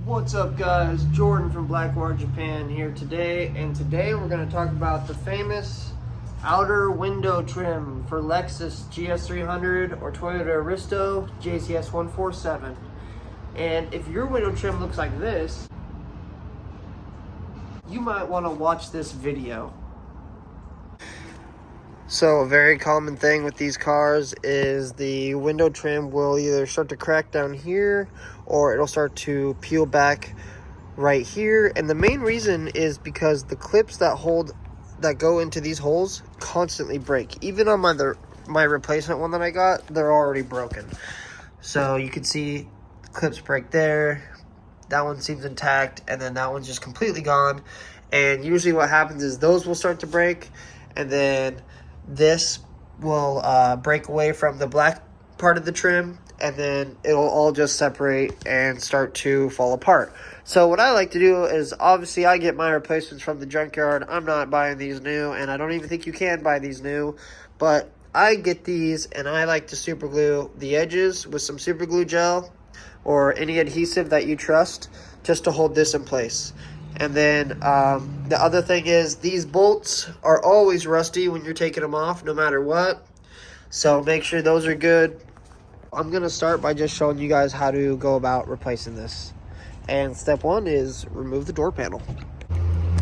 What's up, guys? Jordan from Blackwater, Japan here today, and today we're going to talk about the famous outer window trim for Lexus GS300 or Toyota Aristo JZS147. And if your window trim looks like this, you might want to watch this video. So a very common thing with these cars is the window trim will either start to crack down here or it'll start to peel back right here. And the main reason is because the clips that go into these holes constantly break. Even on my replacement one that I got, they're already broken. So you can see clips break there. That one seems intact, and then that one's just completely gone. And usually what happens is those will start to break, and then this will break away from the black part of the trim, and then it'll all just separate and start to fall apart. So what I like to do is, obviously I get my replacements from the junkyard. I'm not buying these new, and I don't even think you can buy these new, but I get these and I like to super glue the edges with some super glue gel or any adhesive that you trust, just to hold this in place. And then the other thing is, these bolts are always rusty when you're taking them off, no matter what. So make sure those are good. I'm going to start by just showing you guys how to go about replacing this. And step one is remove the door panel.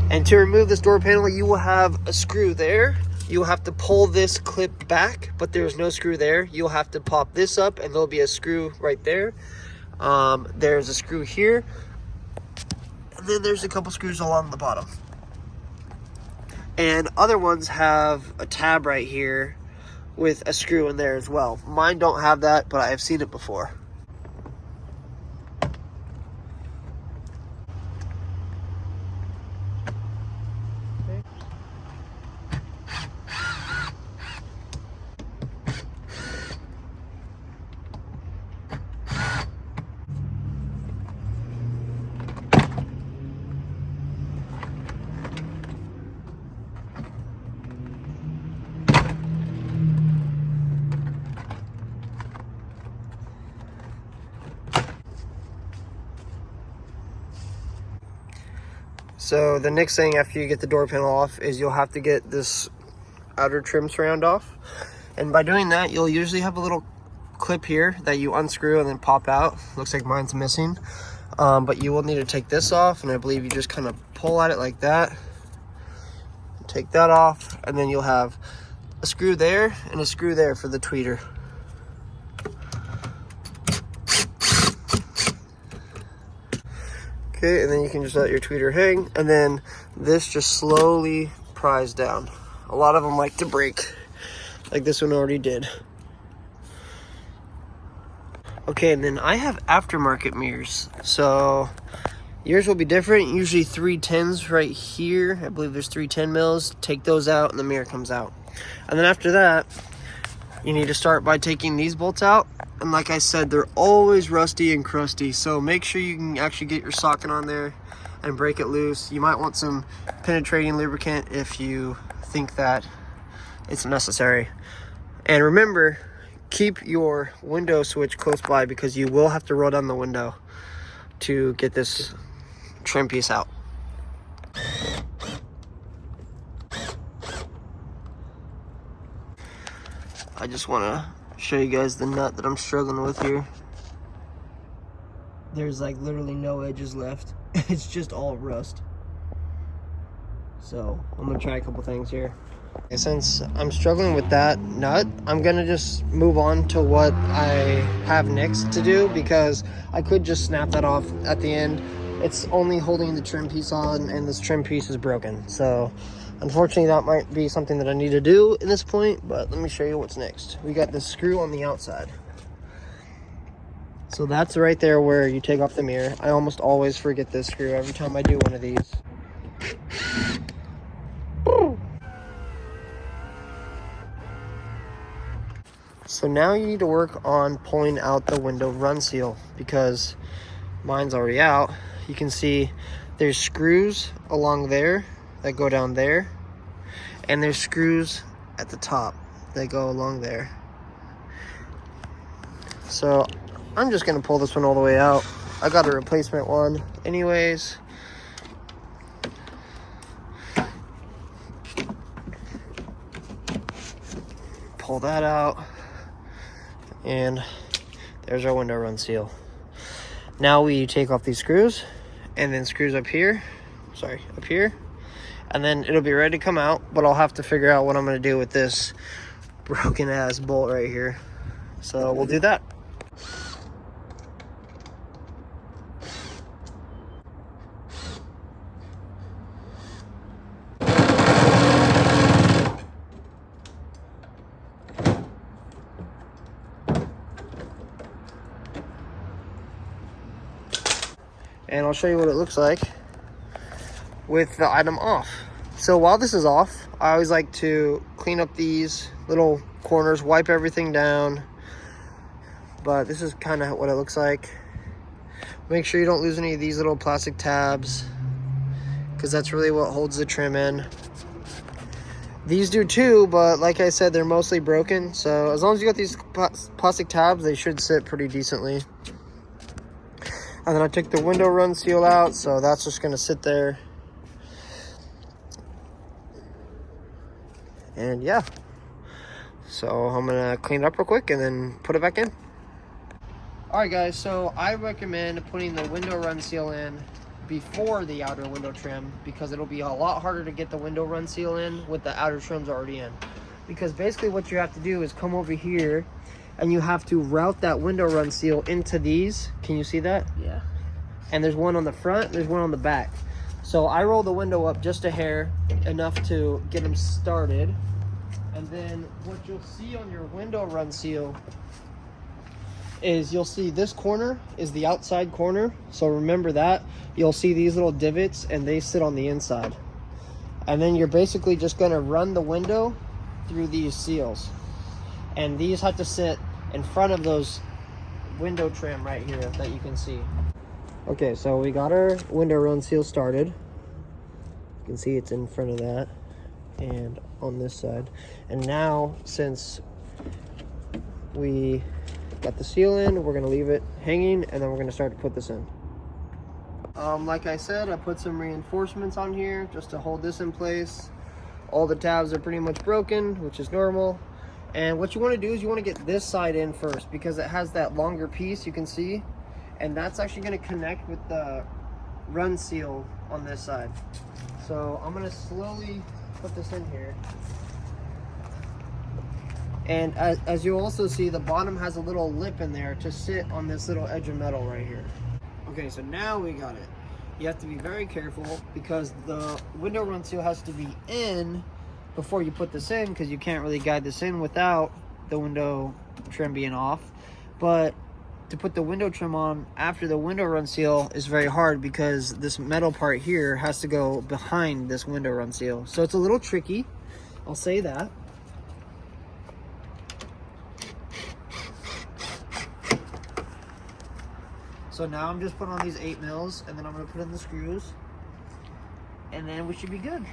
And to remove this door panel, you will have a screw there. You'll have to pull this clip back, but there's no screw there. You'll have to pop this up, and there'll be a screw right there. There's a screw here. And then there's a couple screws along the bottom. And other ones have a tab right here with a screw in there as well. Mine don't have that, but I have seen it before. So the next thing after you get the door panel off is you'll have to get this outer trim surround off. And by doing that, you'll usually have a little clip here that you unscrew and then pop out. Looks like mine's missing. But you will need to take this off, and I believe you just kind of pull at it like that. Take that off, and then you'll have a screw there and a screw there for the tweeter. Okay, and then you can just let your tweeter hang, and then this just slowly pries down. A lot of them like to break, like this one already did. Okay, and then I have aftermarket mirrors, so yours will be different. Usually 310s right here. I believe there's 310 mils. Take those out, and the mirror comes out. And then after that, you need to start by taking these bolts out. And like I said, they're always rusty and crusty, so make sure you can actually get your socket on there and break it loose. You might want some penetrating lubricant if you think that it's necessary. And remember, keep your window switch close by, because you will have to roll down the window to get this trim piece out. I just want to show you guys the nut that I'm struggling with here. There's like literally no edges left. It's just all rust. So I'm gonna try a couple things here. Okay, since I'm struggling with that nut, I'm gonna just move on to what I have next to do, because I could just snap that off at the end. It's only holding the trim piece on, and this trim piece is broken. So unfortunately, that might be something that I need to do in this point, but let me show you what's next. We got this screw on the outside. So that's right there where you take off the mirror. I almost always forget this screw every time I do one of these. So now you need to work on pulling out the window run seal, because mine's already out. You can see there's screws along there that go down there, and there's screws at the top that go along there. So I'm just gonna pull this one all the way out. I got a replacement one anyways. Pull that out, and there's our window run seal. Now we take off these screws, and then screws up here, up here, and then it'll be ready to come out, but I'll have to figure out what I'm going to do with this broken ass bolt right here. So we'll do that. And I'll show you what it looks like with the item off. So while this is off, I always like to clean up these little corners, wipe everything down. But this is kind of what it looks like. Make sure you don't lose any of these little plastic tabs, because that's really what holds the trim in. These do too, but like I said, they're mostly broken. So as long as you got these plastic tabs, they should sit pretty decently. And then I took the window run seal out, so that's just gonna sit there. And yeah, so I'm gonna clean it up real quick and then put it back in. All right guys, so I recommend putting the window run seal in before the outer window trim, because it'll be a lot harder to get the window run seal in with the outer trims already in. Because basically what you have to do is come over here and you have to route that window run seal into these. Can you see that? Yeah. And there's one on the front, there's one on the back. So I roll the window up just a hair, enough to get them started. And then what you'll see on your window run seal is you'll see this corner is the outside corner. So remember that. You'll see these little divots and they sit on the inside. And then you're basically just gonna run the window through these seals. And these have to sit in front of those window trim right here that you can see. Okay, so we got our window run seal started. You can see it's in front of that and on this side. And now, since we got the seal in, we're gonna leave it hanging, and then we're gonna start to put this in. Like I said, I put some reinforcements on here just to hold this in place. All the tabs are pretty much broken, which is normal. And what you want to do is you want to get this side in first, because it has that longer piece you can see, and that's actually going to connect with the run seal on this side. So I'm going to slowly put this in here. And as you also see, the bottom has a little lip in there to sit on this little edge of metal right here. Okay, so now we got it. You have to be very careful, because the window run seal has to be in before you put this in, because you can't really guide this in without the window trim being off. But to put the window trim on after the window run seal is very hard, because this metal part here has to go behind this window run seal. So it's a little tricky, I'll say that. So now I'm just putting on these 8 mils, and then I'm going to put in the screws, and then we should be good.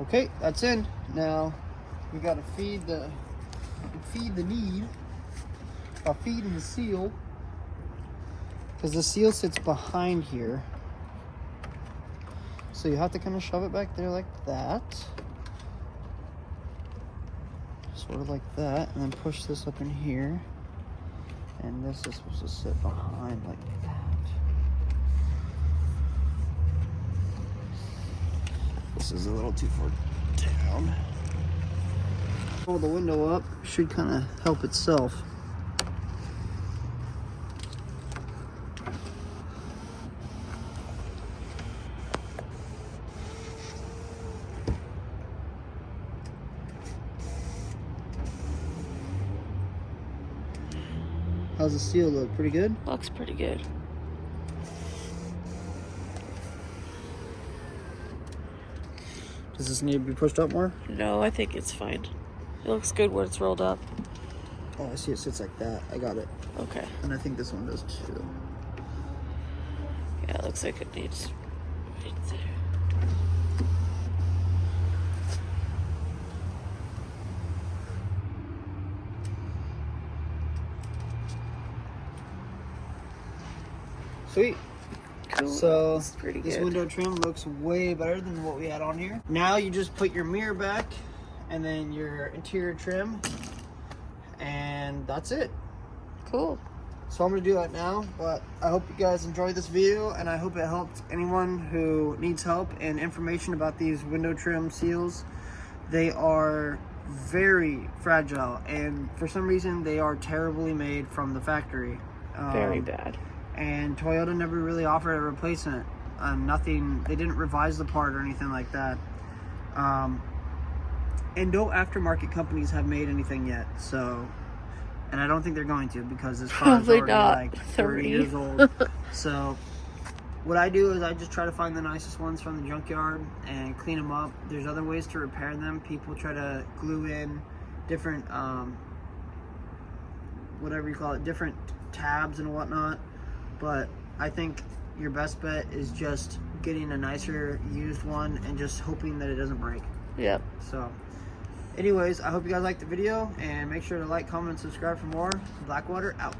Okay, that's in. Now we gotta feed the need by feeding the seal, because the seal sits behind here. So you have to kind of shove it back there like that, sort of like that, and then push this up in here, and this is supposed to sit behind like that. This is a little too far down. Pull the window up, should kind of help itself. How's the seal look? Pretty good? Looks pretty good. Does this need to be pushed up more? No, I think it's fine. It looks good when it's rolled up. Oh, I see it sits like that. I got it. Okay. And I think this one does too. Yeah, it looks like it needs right there. Sweet. Cool. So That's pretty this good. window trim looks way better than what we had on here. Now you just put your mirror back and then your interior trim, and that's it. Cool. So I'm gonna do that now, but I hope you guys enjoyed this video, and I hope it helped anyone who needs help and information about these window trim seals. They are very fragile, and for some reason they are terribly made from the factory. Very bad. And Toyota never really offered a replacement. Nothing, they didn't revise the part or anything like that. And no aftermarket companies have made anything yet, so, and I don't think they're going to, because this car is Probably already not. like 30 years old. So what I do is I just try to find the nicest ones from the junkyard and clean them up. There's other ways to repair them. People try to glue in different, whatever you call it, different tabs and whatnot. But I think your best bet is just getting a nicer used one and just hoping that it doesn't break. Yep. So anyways, I hope you guys liked the video, and make sure to like, comment, and subscribe for more. Blackwater out.